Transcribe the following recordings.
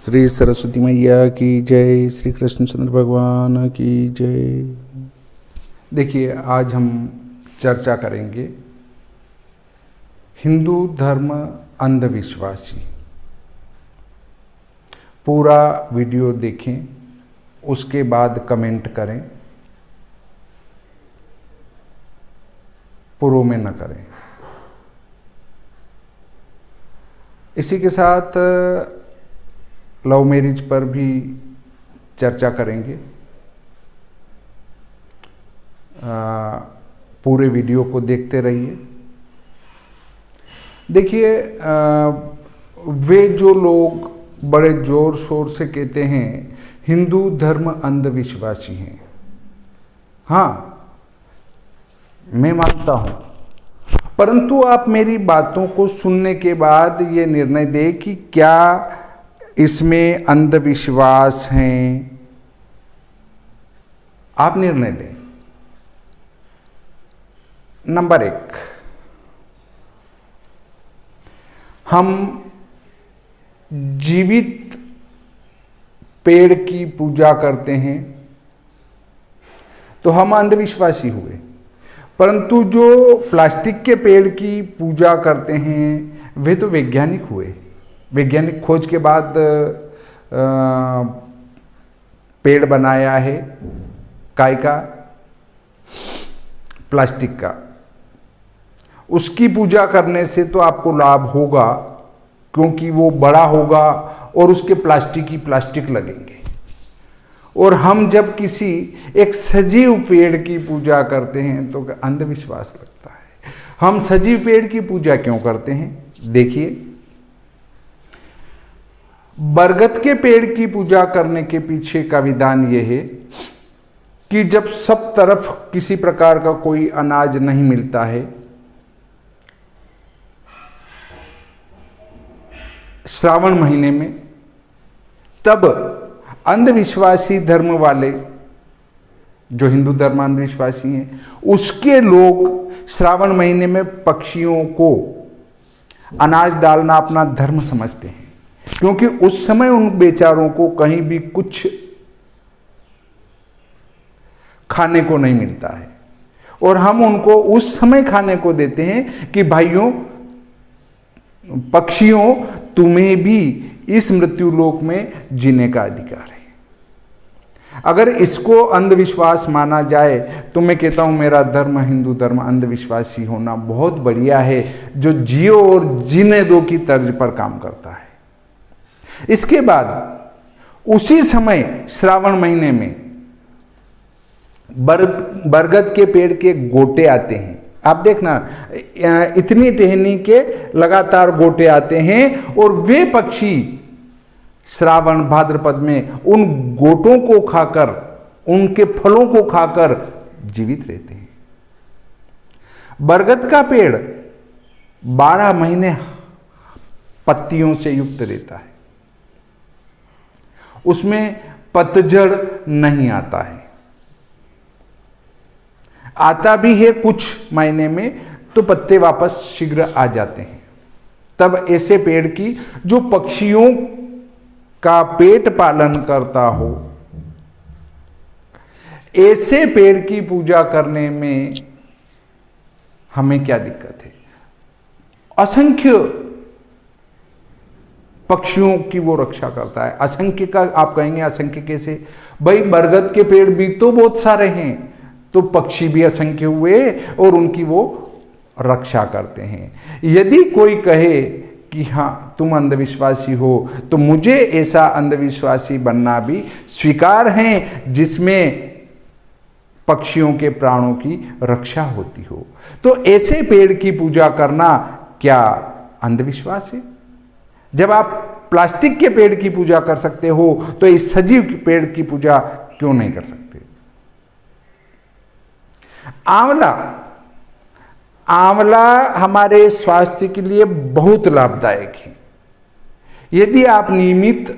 श्री सरस्वती मैया की जय, श्री कृष्णचंद्र भगवान की जय। देखिए, आज हम चर्चा करेंगे हिंदू धर्म अंधविश्वासी। पूरा वीडियो देखें, उसके बाद कमेंट करें, पूर्व में न करें। इसी के साथ लव मैरिज पर भी चर्चा करेंगे। पूरे वीडियो को देखते रहिए। देखिए, वे जो लोग बड़े जोर शोर से कहते हैं हिंदू धर्म अंधविश्वासी हैं, हाँ, मैं मानता हूं, परंतु आप मेरी बातों को सुनने के बाद ये निर्णय दें कि क्या इसमें अंधविश्वास हैं। आप निर्णय लें। नंबर 1, हम जीवित पेड़ की पूजा करते हैं तो हम अंधविश्वासी हुए, परंतु जो प्लास्टिक के पेड़ की पूजा करते हैं वे तो वैज्ञानिक हुए। वैज्ञानिक खोज के बाद पेड़ बनाया है, काय का, प्लास्टिक का। उसकी पूजा करने से तो आपको लाभ होगा, क्योंकि वो बड़ा होगा और उसके प्लास्टिक ही प्लास्टिक लगेंगे। और हम जब किसी एक सजीव पेड़ की पूजा करते हैं तो अंधविश्वास लगता है। हम सजीव पेड़ की पूजा क्यों करते हैं? देखिए, बरगद के पेड़ की पूजा करने के पीछे का विधान यह है कि जब सब तरफ किसी प्रकार का कोई अनाज नहीं मिलता है, श्रावण महीने में, तब अंधविश्वासी धर्म वाले, जो हिंदू धर्म अंधविश्वासी हैं, उसके लोग श्रावण महीने में पक्षियों को अनाज डालना अपना धर्म समझते हैं, क्योंकि उस समय उन बेचारों को कहीं भी कुछ खाने को नहीं मिलता है, और हम उनको उस समय खाने को देते हैं कि भाइयों, पक्षियों, तुम्हें भी इस मृत्यु लोक में जीने का अधिकार है। अगर इसको अंधविश्वास माना जाए तो मैं कहता हूं मेरा धर्म, हिंदू धर्म, अंधविश्वासी होना बहुत बढ़िया है, जो जियो और जीने दो की तर्ज पर काम करता है। इसके बाद उसी समय श्रावण महीने में बरगद के पेड़ के गोटे आते हैं। आप देखना, इतनी टहनी के लगातार गोटे आते हैं, और वे पक्षी श्रावण भाद्रपद में उन गोटों को खाकर, उनके फलों को खाकर जीवित रहते हैं। बरगद का पेड़ 12 महीने पत्तियों से युक्त रहता है, उसमें पतझड़ नहीं आता है। आता भी है कुछ महीने में तो पत्ते वापस शीघ्र आ जाते हैं। तब ऐसे पेड़ की जो पक्षियों का पेट पालन करता हो, ऐसे पेड़ की पूजा करने में हमें क्या दिक्कत है? असंख्य पक्षियों की वो रक्षा करता है। असंख्य का आप कहेंगे, असंख्य कैसे? भाई, बरगद के पेड़ भी तो बहुत सारे हैं, तो पक्षी भी असंख्य हुए और उनकी वो रक्षा करते हैं। यदि कोई कहे कि हाँ तुम अंधविश्वासी हो, तो मुझे ऐसा अंधविश्वासी बनना भी स्वीकार है जिसमें पक्षियों के प्राणों की रक्षा होती हो। तो ऐसे पेड़ की पूजा करना क्या अंधविश्वास है? जब आप प्लास्टिक के पेड़ की पूजा कर सकते हो, तो इस सजीव पेड़ की पूजा क्यों नहीं कर सकते? आंवला हमारे स्वास्थ्य के लिए बहुत लाभदायक है। यदि आप नियमित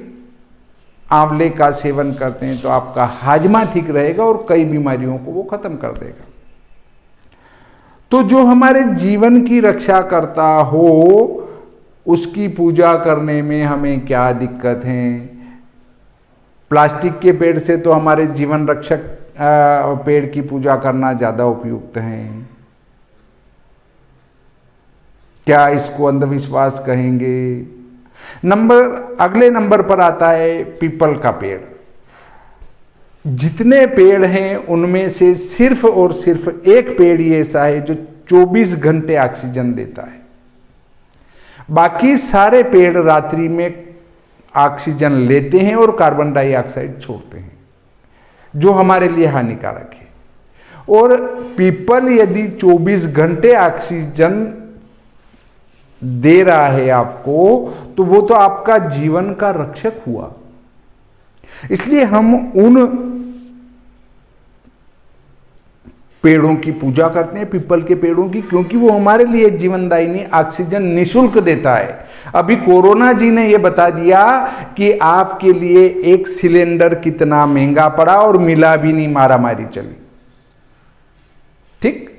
आंवले का सेवन करते हैं तो आपका हाजमा ठीक रहेगा और कई बीमारियों को वो खत्म कर देगा। तो जो हमारे जीवन की रक्षा करता हो, उसकी पूजा करने में हमें क्या दिक्कत है? प्लास्टिक के पेड़ से तो हमारे जीवन रक्षक पेड़ की पूजा करना ज्यादा उपयुक्त है। क्या इसको अंधविश्वास कहेंगे? अगले नंबर पर आता है पीपल का पेड़। जितने पेड़ हैं उनमें से सिर्फ और सिर्फ एक पेड़ ही ऐसा है जो 24 घंटे ऑक्सीजन देता है। बाकी सारे पेड़ रात्रि में ऑक्सीजन लेते हैं और कार्बन डाइऑक्साइड छोड़ते हैं, जो हमारे लिए हानिकारक है। और पीपल यदि 24 घंटे ऑक्सीजन दे रहा है आपको, तो वो तो आपका जीवन का रक्षक हुआ। इसलिए हम उन पेड़ों की पूजा करते हैं, पीपल के पेड़ों की, क्योंकि वो हमारे लिए जीवनदायिनी ऑक्सीजन निःशुल्क देता है। अभी कोरोना जी ने यह बता दिया कि आपके लिए एक सिलेंडर कितना महंगा पड़ा और मिला भी नहीं, मारामारी चली। ठीक,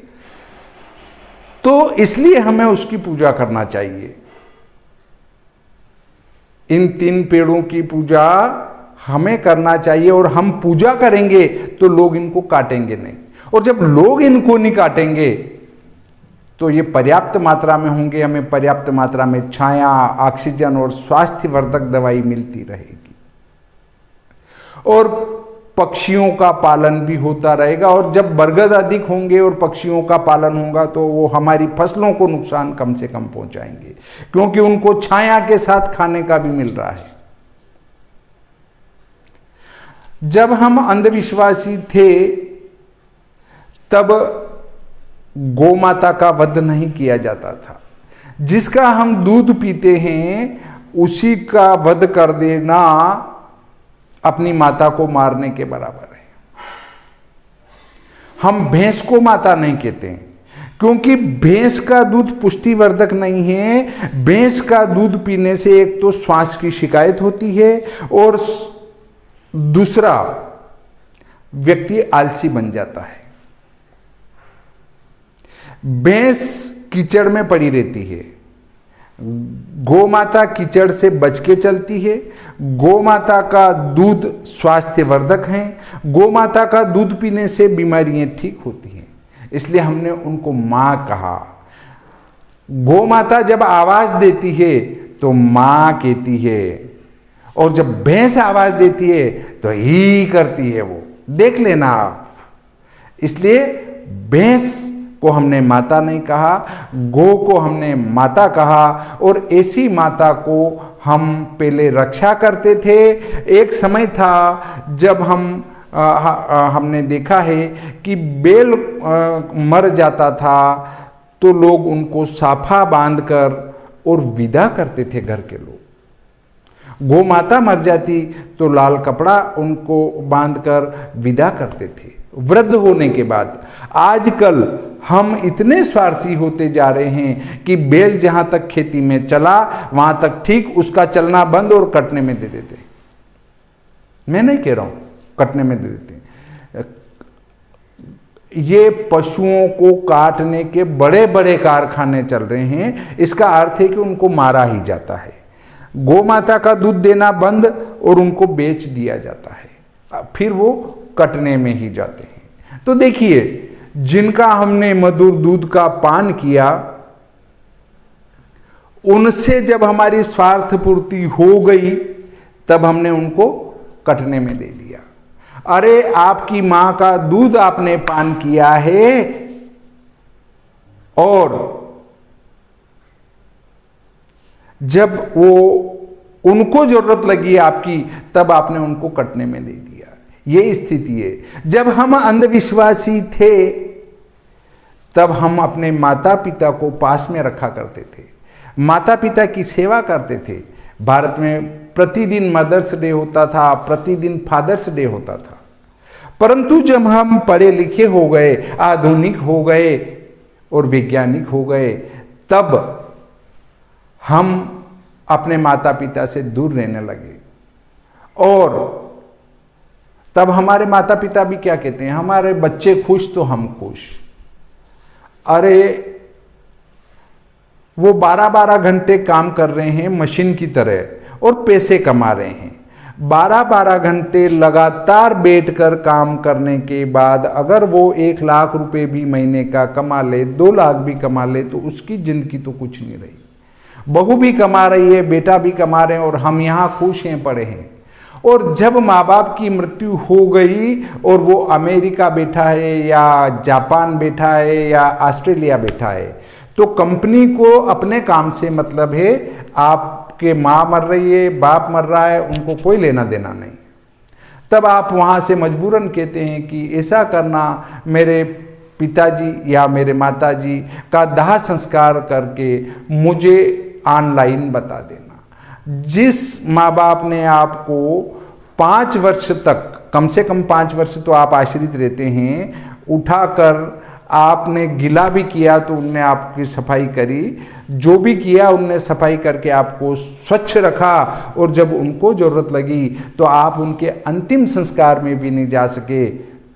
तो इसलिए हमें उसकी पूजा करना चाहिए। इन 3 पेड़ों की पूजा हमें करना चाहिए, और हम पूजा करेंगे तो लोग इनको काटेंगे नहीं। और जब लोग इनको नहीं काटेंगे तो ये पर्याप्त मात्रा में होंगे, हमें पर्याप्त मात्रा में छाया, ऑक्सीजन और स्वास्थ्यवर्धक दवाई मिलती रहेगी, और पक्षियों का पालन भी होता रहेगा। और जब बरगद अधिक होंगे और पक्षियों का पालन होगा तो वो हमारी फसलों को नुकसान कम से कम पहुंचाएंगे, क्योंकि उनको छाया के साथ खाने का भी मिल रहा है। जब हम अंधविश्वासी थे तब गौ माता का वध नहीं किया जाता था। जिसका हम दूध पीते हैं उसी का वध कर देना अपनी माता को मारने के बराबर है। हम भैंस को माता नहीं कहते हैं, क्योंकि भैंस का दूध पुष्टिवर्धक नहीं है। भैंस का दूध पीने से एक तो श्वास की शिकायत होती है, और दूसरा व्यक्ति आलसी बन जाता है। भैंस कीचड़ में पड़ी रहती है, गौ माता कीचड़ से बच के चलती है। गौ माता का दूध स्वास्थ्यवर्धक है। गौ माता का दूध पीने से बीमारियां ठीक होती हैं, इसलिए हमने उनको मां कहा। गौ माता जब आवाज देती है तो मां कहती है, और जब भैंस आवाज देती है तो ही करती है, वो देख लेना आप। इसलिए भैंस को हमने माता नहीं कहा, गौ को हमने माता कहा, और ऐसी माता को हम पहले रक्षा करते थे। एक समय था जब हमने देखा है कि बैल मर जाता था तो लोग उनको साफा बांधकर और विदा करते थे घर के लोग। गौ माता मर जाती तो लाल कपड़ा उनको बांधकर विदा करते थे वृद्ध होने के बाद। आजकल हम इतने स्वार्थी होते जा रहे हैं कि बैल जहां तक खेती में चला वहां तक ठीक, उसका चलना बंद और कटने में दे देते। मैं नहीं कह रहा हूं, कटने में दे देते। ये पशुओं को काटने के बड़े बड़े कारखाने चल रहे हैं। इसका अर्थ है कि उनको मारा ही जाता है। गौ माता का दूध देना बंद और उनको बेच दिया जाता है, फिर वो कटने में ही जाते हैं। तो देखिए, जिनका हमने मधुर दूध का पान किया, उनसे जब हमारी स्वार्थ पूर्ति हो गई तब हमने उनको कटने में दे दिया। अरे आपकी मां का दूध आपने पान किया है और जब वो उनको जरूरत लगी आपकी तब आपने उनको कटने में दे दिया। ये स्थिति है। जब हम अंधविश्वासी थे तब हम अपने माता पिता को पास में रखा करते थे, माता पिता की सेवा करते थे। भारत में प्रतिदिन मदर्स डे होता था, प्रतिदिन फादर्स डे होता था। परंतु जब हम पढ़े लिखे हो गए, आधुनिक हो गए और वैज्ञानिक हो गए, तब हम अपने माता पिता से दूर रहने लगे। और तब हमारे माता पिता भी क्या कहते हैं, हमारे बच्चे खुश तो हम खुश। अरे वो 12-12 घंटे काम कर रहे हैं मशीन की तरह और पैसे कमा रहे हैं। 12-12 घंटे लगातार बैठकर काम करने के बाद अगर वो 1 लाख रुपए भी महीने का कमा ले, 2 लाख भी कमा ले, तो उसकी जिंदगी तो कुछ नहीं रही। बहू भी कमा रही है, बेटा भी कमा रहे हैं और हम यहाँ खुश हैं, पड़े हैं। और जब माँ बाप की मृत्यु हो गई और वो अमेरिका बैठा है या जापान बैठा है या ऑस्ट्रेलिया बैठा है, तो कंपनी को अपने काम से मतलब है। आपके माँ मर रही है, बाप मर रहा है, उनको कोई लेना देना नहीं। तब आप वहाँ से मजबूरन कहते हैं कि ऐसा करना, मेरे पिताजी या मेरे माताजी का दाह संस्कार करके मुझे ऑनलाइन बता देना। जिस माँ बाप ने आपको 5 वर्ष तक, कम से कम 5 वर्ष तो आप आश्रित रहते हैं, उठाकर आपने गिला भी किया तो उनने आपकी सफाई करी, जो भी किया उनने सफाई करके आपको स्वच्छ रखा, और जब उनको जरूरत लगी तो आप उनके अंतिम संस्कार में भी नहीं जा सके।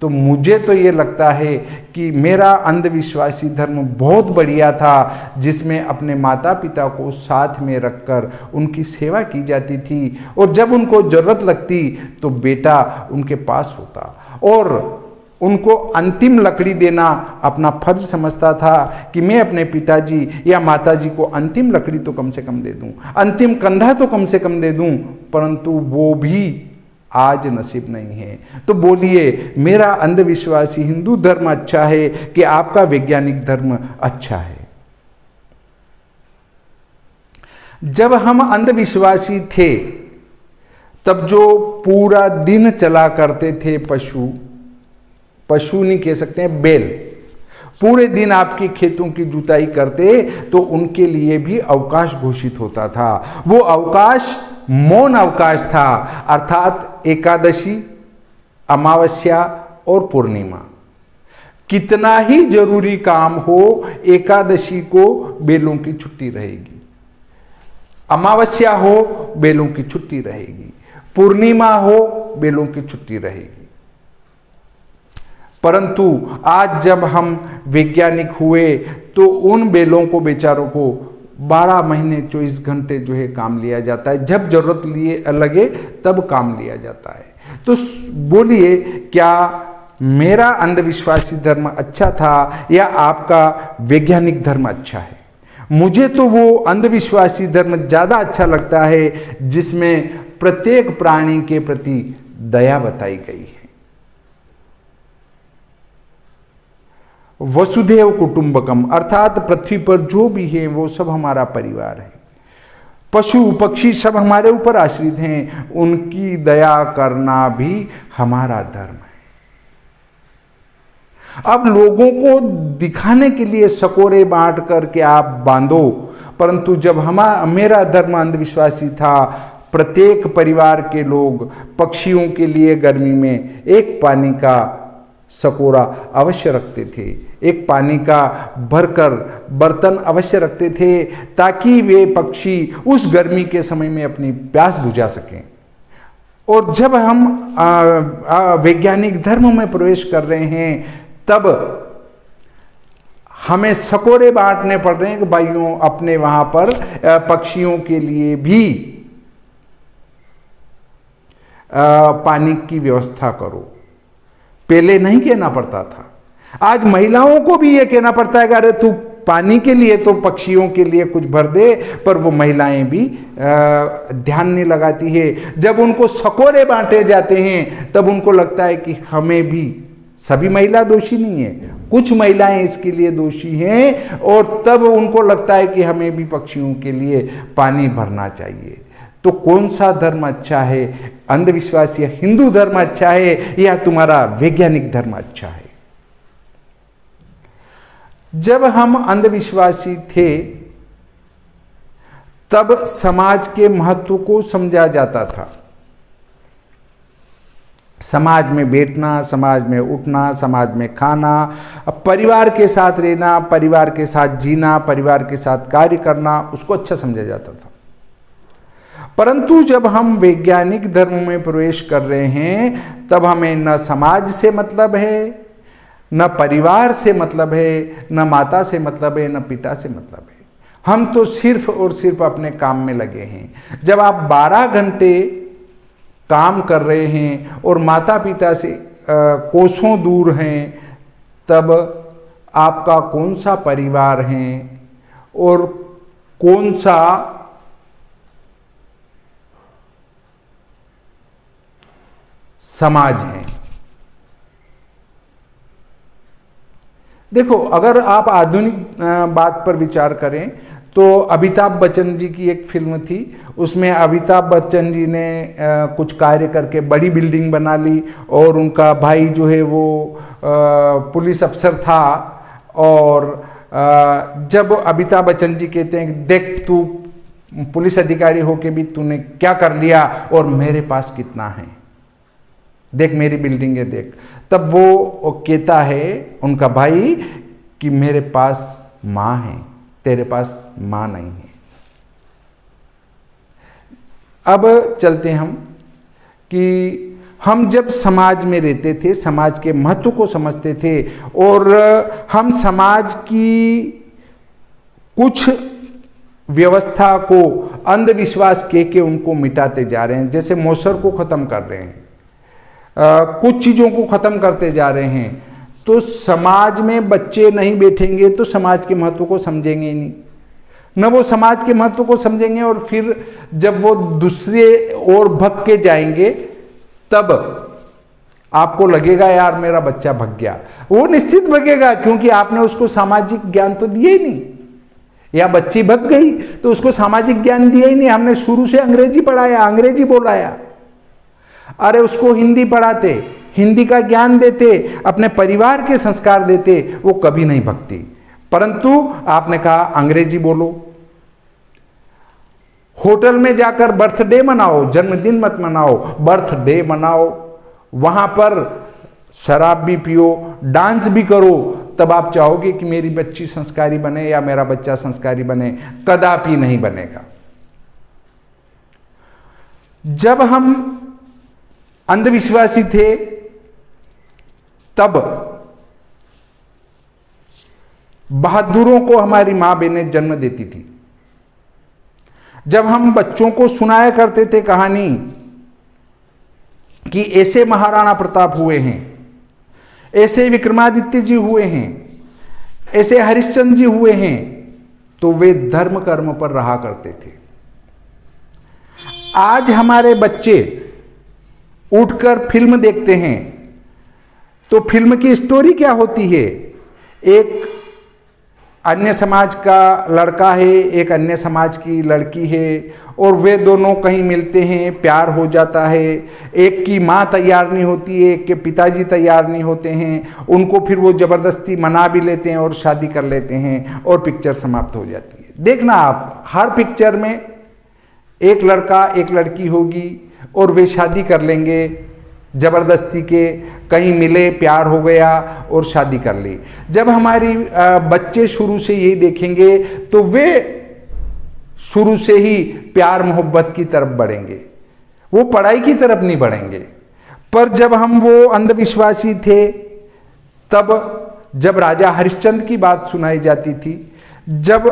तो मुझे तो ये लगता है कि मेरा अंधविश्वासी धर्म बहुत बढ़िया था, जिसमें अपने माता पिता को साथ में रखकर उनकी सेवा की जाती थी, और जब उनको जरूरत लगती तो बेटा उनके पास होता, और उनको अंतिम लकड़ी देना अपना फर्ज समझता था कि मैं अपने पिताजी या माताजी को अंतिम लकड़ी तो कम से कम दे दूं, अंतिम कंधा तो कम से कम दे दूं, परंतु वो भी आज नसीब नहीं है। तो बोलिए, मेरा अंधविश्वासी हिंदू धर्म अच्छा है कि आपका वैज्ञानिक धर्म अच्छा है? जब हम अंधविश्वासी थे तब जो पूरा दिन चला करते थे पशु नहीं कह सकते हैं, बैल पूरे दिन आपके खेतों की जुताई करते, तो उनके लिए भी अवकाश घोषित होता था। वो अवकाश मौन अवकाश था, अर्थात एकादशी, अमावस्या और पूर्णिमा। कितना ही जरूरी काम हो, एकादशी को बैलों की छुट्टी रहेगी, अमावस्या हो बैलों की छुट्टी रहेगी, पूर्णिमा हो बैलों की छुट्टी रहेगी। परंतु आज जब हम वैज्ञानिक हुए तो उन बैलों को, बेचारों को 12 महीने 24 घंटे जो है काम लिया जाता है, जब जरूरत लगे तब काम लिया जाता है। तो बोलिए, क्या मेरा अंधविश्वासी धर्म अच्छा था या आपका वैज्ञानिक धर्म अच्छा है? मुझे तो वो अंधविश्वासी धर्म ज्यादा अच्छा लगता है जिसमें प्रत्येक प्राणी के प्रति दया बताई गई है। वसुधैव कुटुंबकम, अर्थात पृथ्वी पर जो भी है वो सब हमारा परिवार है। पशु पक्षी सब हमारे ऊपर आश्रित हैं, उनकी दया करना भी हमारा धर्म है। अब लोगों को दिखाने के लिए सकोरे बांट करके आप बांधो, परंतु जब मेरा धर्म अंधविश्वासी था, प्रत्येक परिवार के लोग पक्षियों के लिए गर्मी में एक पानी का सकोरा अवश्य रखते थे, एक पानी का भरकर बर्तन अवश्य रखते थे, ताकि वे पक्षी उस गर्मी के समय में अपनी प्यास बुझा सकें। और जब हम वैज्ञानिक धर्म में प्रवेश कर रहे हैं, तब हमें सकोरे बांटने पड़ रहे हैं कि भाइयों, अपने वहां पर पक्षियों के लिए भी पानी की व्यवस्था करो। पहले नहीं कहना पड़ता था, आज महिलाओं को भी यह कहना पड़ता है कि अरे तू पानी के लिए तो पक्षियों के लिए कुछ भर दे, पर वो महिलाएं भी ध्यान नहीं लगाती है। जब उनको सकोरे बांटे जाते हैं तब उनको लगता है कि हमें भी, सभी महिला दोषी नहीं है, कुछ महिलाएं इसके लिए दोषी हैं, और तब उनको लगता है कि हमें भी पक्षियों के लिए पानी भरना चाहिए। तो कौन सा धर्म अच्छा है? अंधविश्वासी हिंदू धर्म अच्छा है या तुम्हारा वैज्ञानिक धर्म अच्छा है? जब हम अंधविश्वासी थे तब समाज के महत्व को समझा जाता था। समाज में बैठना, समाज में उठना, समाज में खाना, परिवार के साथ रहना, परिवार के साथ जीना, परिवार के साथ कार्य करना, उसको अच्छा समझा जाता था। परंतु जब हम वैज्ञानिक धर्म में प्रवेश कर रहे हैं, तब हमें न समाज से मतलब है, न परिवार से मतलब है, न माता से मतलब है, न पिता से मतलब है। हम तो सिर्फ और सिर्फ अपने काम में लगे हैं। जब आप 12 घंटे काम कर रहे हैं और माता पिता से कोसों दूर हैं, तब आपका कौन सा परिवार है और कौन सा समाज है। देखो, अगर आप आधुनिक बात पर विचार करें तो अमिताभ बच्चन जी की एक फिल्म थी, उसमें अमिताभ बच्चन जी ने कुछ कार्य करके बड़ी बिल्डिंग बना ली और उनका भाई जो है वो पुलिस अफसर था, और जब अमिताभ बच्चन जी कहते हैं देख तू पुलिस अधिकारी होके भी तूने क्या कर लिया और मेरे पास कितना है, देख मेरी बिल्डिंग है देख, तब वो कहता है उनका भाई कि मेरे पास मां है, तेरे पास मां नहीं है। अब चलते हम कि हम जब समाज में रहते थे, समाज के महत्व को समझते थे और हम समाज की कुछ व्यवस्था को अंधविश्वास के उनको मिटाते जा रहे हैं, जैसे मौसर को खत्म कर रहे हैं, कुछ चीजों को खत्म करते जा रहे हैं, तो समाज में बच्चे नहीं बैठेंगे तो समाज के महत्व को समझेंगे ही नहीं, न वो समाज के महत्व को समझेंगे, और फिर जब वो दूसरे ओर भग के जाएंगे तब आपको लगेगा यार मेरा बच्चा भग गया। वो निश्चित भगेगा, क्योंकि आपने उसको सामाजिक ज्ञान तो दिया ही नहीं, या बच्ची भग गई तो उसको सामाजिक ज्ञान दिया ही नहीं। हमने शुरू से अंग्रेजी पढ़ाया, अंग्रेजी बोलाया, अरे उसको हिंदी पढ़ाते, हिंदी का ज्ञान देते, अपने परिवार के संस्कार देते, वो कभी नहीं भगती। परंतु आपने कहा अंग्रेजी बोलो, होटल में जाकर बर्थडे मनाओ, जन्मदिन मत मनाओ, बर्थडे मनाओ, वहां पर शराब भी पियो, डांस भी करो, तब आप चाहोगे कि मेरी बच्ची संस्कारी बने या मेरा बच्चा संस्कारी बने? कदापि नहीं बनेगा। जब हम अंधविश्वासी थे तब बहादुरों को हमारी मां बहनें जन्म देती थी। जब हम बच्चों को सुनाया करते थे कहानी कि ऐसे महाराणा प्रताप हुए हैं, ऐसे विक्रमादित्य जी हुए हैं, ऐसे हरिश्चंद्र जी हुए हैं, तो वे धर्म कर्म पर रहा करते थे। आज हमारे बच्चे उठकर फिल्म देखते हैं तो फिल्म की स्टोरी क्या होती है? एक अन्य समाज का लड़का है, एक अन्य समाज की लड़की है, और वे दोनों कहीं मिलते हैं, प्यार हो जाता है। एक की माँ तैयार नहीं होती है, एक के पिताजी तैयार नहीं होते हैं, उनको फिर वो जबरदस्ती मना भी लेते हैं और शादी कर लेते हैं और पिक्चर समाप्त हो जाती है। देखना आप, हर पिक्चर में एक लड़का एक लड़की होगी और वे शादी कर लेंगे जबरदस्ती के, कहीं मिले, प्यार हो गया और शादी कर ली। जब हमारी बच्चे शुरू से यही देखेंगे तो वे शुरू से ही प्यार मोहब्बत की तरफ बढ़ेंगे, वो पढ़ाई की तरफ नहीं बढ़ेंगे। पर जब हम वो अंधविश्वासी थे, तब जब राजा हरिश्चंद्र की बात सुनाई जाती थी, जब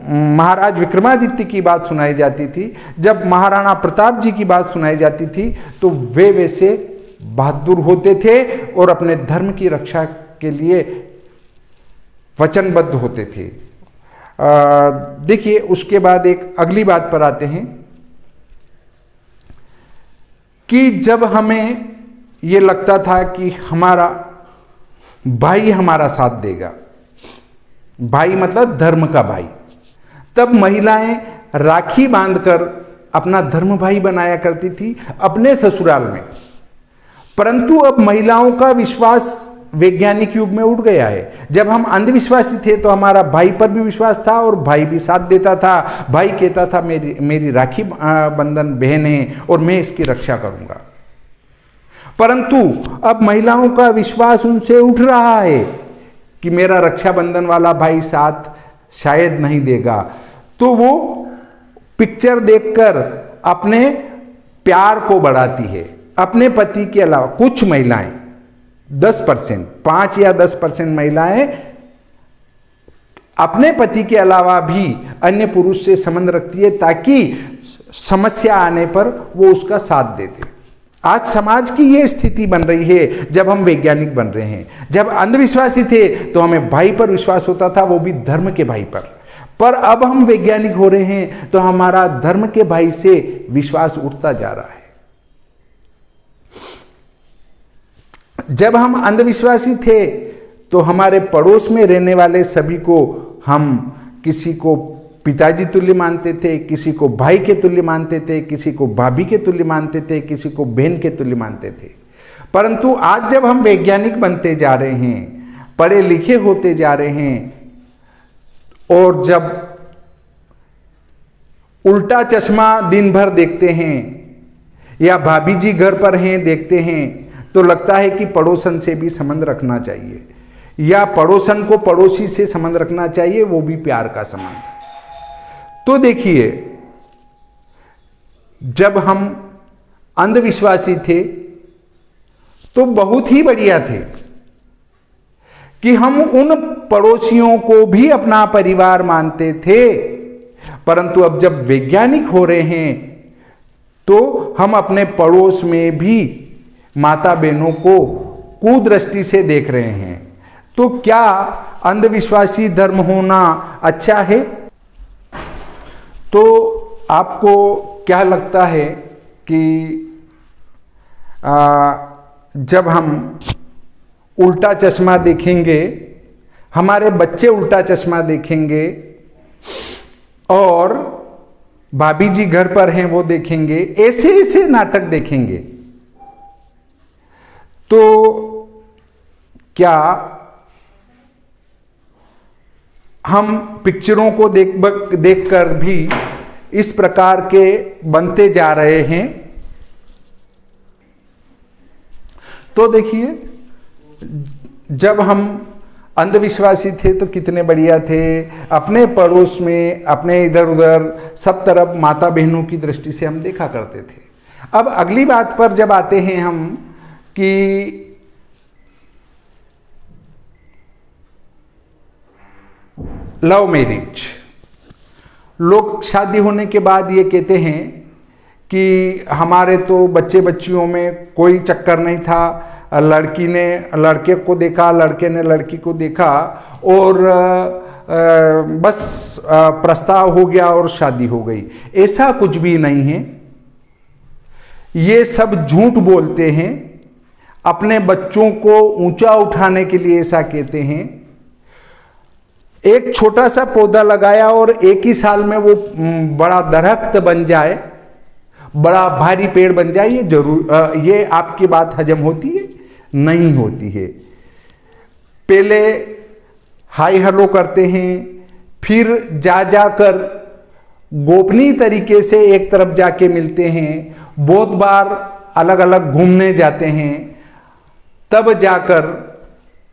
महाराज विक्रमादित्य की बात सुनाई जाती थी, जब महाराणा प्रताप जी की बात सुनाई जाती थी, तो वे वैसे बहादुर होते थे और अपने धर्म की रक्षा के लिए वचनबद्ध होते थे। देखिए, उसके बाद एक अगली बात पर आते हैं कि जब हमें ये लगता था कि हमारा भाई हमारा साथ देगा, भाई मतलब धर्म का भाई, तब महिलाएं राखी बांधकर अपना धर्म भाई बनाया करती थी अपने ससुराल में। परंतु अब महिलाओं का विश्वास वैज्ञानिक युग में उठ गया है। जब हम अंधविश्वासी थे तो हमारा भाई पर भी विश्वास था और भाई भी साथ देता था। भाई कहता था मेरी राखी बंधन बहन है और मैं इसकी रक्षा करूंगा। परंतु अब महिलाओं का विश्वास उनसे उठ रहा है कि मेरा रक्षाबंधन वाला भाई साथ शायद नहीं देगा, तो वो पिक्चर देखकर अपने प्यार को बढ़ाती है अपने पति के अलावा। कुछ महिलाएं 10%, 5 या 10% महिलाएं अपने पति के अलावा भी अन्य पुरुष से संबंध रखती है ताकि समस्या आने पर वो उसका साथ देते। आज समाज की ये स्थिति बन रही है जब हम वैज्ञानिक बन रहे हैं। जब अंधविश्वासी थे तो हमें भाई पर विश्वास होता था, वो भी धर्म के भाई पर अब हम वैज्ञानिक हो रहे हैं तो हमारा धर्म के भाई से विश्वास उठता जा रहा है। जब हम अंधविश्वासी थे तो हमारे पड़ोस में रहने वाले सभी को हम किसी को पिताजी तुल्य मानते थे, किसी को भाई के तुल्य मानते थे, किसी को भाभी के तुल्य मानते थे, किसी को बहन के तुल्य मानते थे। परंतु आज जब हम वैज्ञानिक बनते जा रहे हैं, पढ़े लिखे होते जा रहे हैं, और जब उल्टा चश्मा दिन भर देखते हैं या भाभी जी घर पर हैं देखते हैं, तो लगता है कि पड़ोसन से भी संबंध रखना चाहिए या पड़ोसन को पड़ोसी से संबंध रखना चाहिए, वो भी प्यार का संबंध। तो देखिए, जब हम अंधविश्वासी थे तो बहुत ही बढ़िया थे कि हम उन पड़ोसियों को भी अपना परिवार मानते थे। परंतु अब जब वैज्ञानिक हो रहे हैं तो हम अपने पड़ोस में भी माता बहनों को कुदृष्टि से देख रहे हैं। तो क्या अंधविश्वासी धर्म होना अच्छा है? तो आपको क्या लगता है कि जब हम उल्टा चश्मा देखेंगे, हमारे बच्चे उल्टा चश्मा देखेंगे और भाभी जी घर पर हैं वो देखेंगे, ऐसे ऐसे नाटक देखेंगे, तो क्या हम पिक्चरों को देखकर भी इस प्रकार के बनते जा रहे हैं? तो देखिए, जब हम अंधविश्वासी थे तो कितने बढ़िया थे, अपने पड़ोस में, अपने इधर उधर सब तरफ माता बहनों की दृष्टि से हम देखा करते थे। अब अगली बात पर जब आते हैं हम कि लव मैरिज। लोग शादी होने के बाद ये कहते हैं कि हमारे तो बच्चे बच्चियों में कोई चक्कर नहीं था, लड़की ने लड़के को देखा, लड़के ने लड़की को देखा और बस प्रस्ताव हो गया और शादी हो गई। ऐसा कुछ भी नहीं है। ये सब झूठ बोलते हैं, अपने बच्चों को ऊंचा उठाने के लिए ऐसा कहते हैं। एक छोटा सा पौधा लगाया और एक ही साल में वो बड़ा दरख्त बन जाए, बड़ा भारी पेड़ बन जाए, ये जरूर ये आपकी बात हजम होती है? नहीं होती है। पहले हाई हेलो करते हैं, फिर जाकर गोपनीय तरीके से एक तरफ जाके मिलते हैं, बहुत बार अलग अलग घूमने जाते हैं, तब जाकर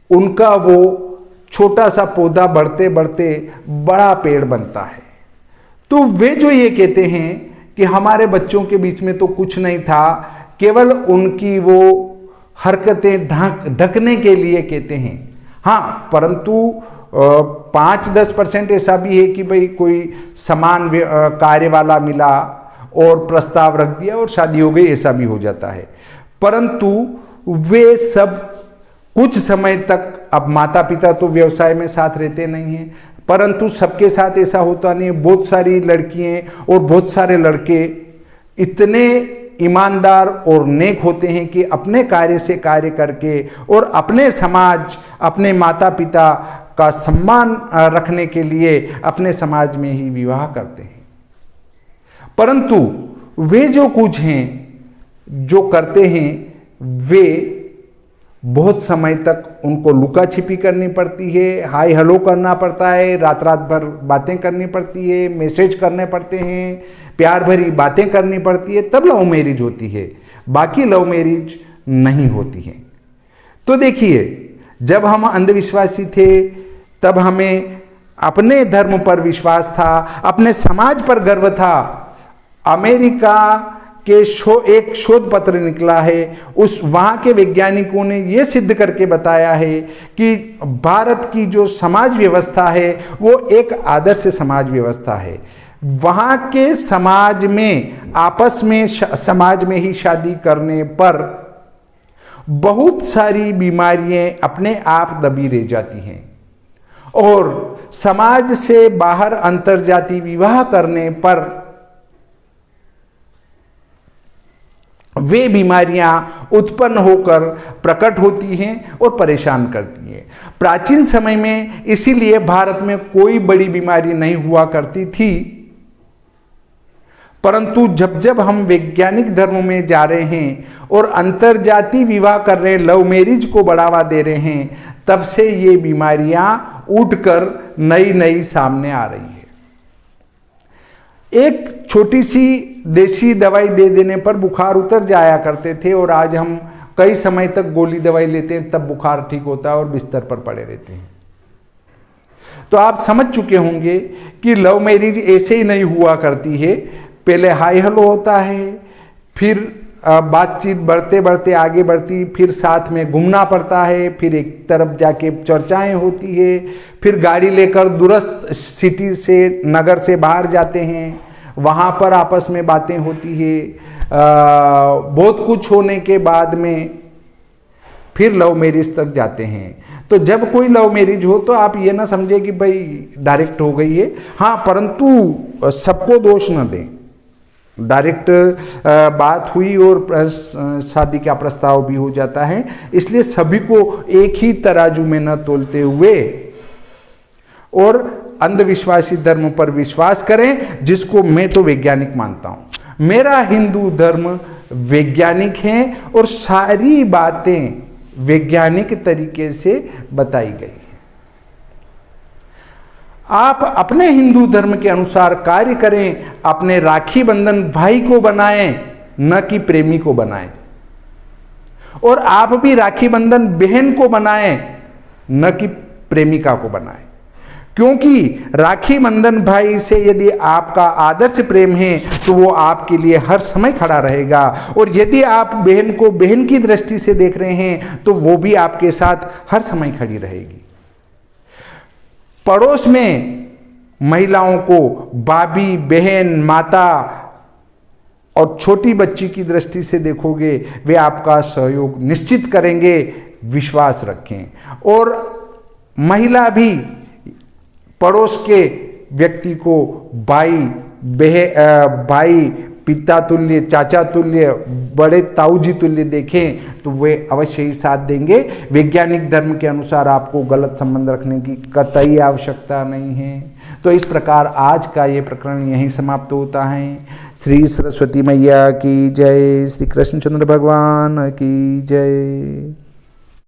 उनका वो छोटा सा पौधा बढ़ते बढ़ते बड़ा पेड़ बनता है। तो वे जो ये कहते हैं कि हमारे बच्चों के बीच में तो कुछ नहीं था, केवल उनकी वो हरकतें ढकने के लिए कहते हैं। हाँ, परंतु 5-10% ऐसा भी है कि भाई कोई समान कार्य वाला मिला और प्रस्ताव रख दिया और शादी हो गई, ऐसा भी हो जाता है। परंतु वे सब कुछ समय तक, अब माता पिता तो व्यवसाय में साथ रहते नहीं हैं, परंतु सबके साथ ऐसा होता नहीं। बहुत सारी लड़कियां और बहुत सारे लड़के इतने ईमानदार और नेक होते हैं कि अपने कार्य से कार्य करके और अपने समाज, अपने माता पिता का सम्मान रखने के लिए अपने समाज में ही विवाह करते हैं। परंतु वे जो कुछ हैं, जो करते हैं, वे बहुत समय तक उनको लुका छिपी करनी पड़ती है, हाय हेलो करना पड़ता है, रात रात भर बातें करनी पड़ती है, मैसेज करने पड़ते हैं, प्यार भरी बातें करनी पड़ती है, तब लव मैरिज होती है। बाकी लव मैरिज नहीं होती है। तो देखिए, जब हम अंधविश्वासी थे तब हमें अपने धर्म पर विश्वास था, अपने समाज पर गर्व था। अमेरिका के एक शोध पत्र निकला है, वहां के वैज्ञानिकों ने यह सिद्ध करके बताया है कि भारत की जो समाज व्यवस्था है वो एक आदर्श समाज व्यवस्था है। वहां के समाज में आपस में समाज में ही शादी करने पर बहुत सारी बीमारियां अपने आप दबी रह जाती हैं और समाज से बाहर अंतरजातीय विवाह करने पर वे बीमारियां उत्पन्न होकर प्रकट होती हैं और परेशान करती हैं। प्राचीन समय में इसीलिए भारत में कोई बड़ी बीमारी नहीं हुआ करती थी, परंतु जब जब हम वैज्ञानिक धर्म में जा रहे हैं और अंतरजातीय विवाह कर रहे हैं, लव मैरिज को बढ़ावा दे रहे हैं, तब से ये बीमारियां उठकर नई नई सामने आ रही है। एक छोटी सी देसी दवाई दे देने पर बुखार उतर जाया करते थे और आज हम कई समय तक गोली दवाई लेते हैं, तब बुखार ठीक होता है और बिस्तर पर पड़े रहते हैं। तो आप समझ चुके होंगे कि लव मैरिज ऐसे ही नहीं हुआ करती है। पहले हाई हेलो होता है, फिर बातचीत बढ़ते बढ़ते आगे बढ़ती, फिर साथ में घूमना पड़ता है, फिर एक तरफ जाके चर्चाएं होती है, फिर गाड़ी लेकर दूरस्थ सिटी से नगर से बाहर जाते हैं, वहाँ पर आपस में बातें होती है। बहुत कुछ होने के बाद में फिर लव मैरिज तक जाते हैं। तो जब कोई लव मैरिज हो तो आप ये ना समझे कि भाई डायरेक्ट हो गई है, हाँ, परंतु सबको दोष न दें। डायरेक्ट बात हुई और शादी का प्रस्ताव भी हो जाता है, इसलिए सभी को एक ही तराजू में न तोलते हुए और अंधविश्वासी धर्म पर विश्वास करें, जिसको मैं तो वैज्ञानिक मानता हूं। मेरा हिंदू धर्म वैज्ञानिक है और सारी बातें वैज्ञानिक तरीके से बताई गई है। आप अपने हिंदू धर्म के अनुसार कार्य करें, अपने राखी बंधन भाई को बनाएं, न कि प्रेमी को बनाएं, और आप भी राखी बंधन बहन को बनाएं, न कि प्रेमिका को बनाएं। क्योंकि राखी बंधन भाई से यदि आपका आदर्श प्रेम है तो वो आपके लिए हर समय खड़ा रहेगा, और यदि आप बहन को बहन की दृष्टि से देख रहे हैं तो वो भी आपके साथ हर समय खड़ी रहेगी। पड़ोस में महिलाओं को भाभी, बहन, माता और छोटी बच्ची की दृष्टि से देखोगे, वे आपका सहयोग निश्चित करेंगे, विश्वास रखें। और महिला भी पड़ोस के व्यक्ति को भाई, पिता तुल्य, चाचा तुल्य, बड़े ताऊजी तुल्य देखें तो वे अवश्य ही साथ देंगे। वैज्ञानिक धर्म के अनुसार आपको गलत संबंध रखने की कतई आवश्यकता नहीं है। तो इस प्रकार आज का ये प्रकरण यहीं समाप्त होता है। श्री सरस्वती मैया की जय, श्री कृष्णचंद्र भगवान की जय।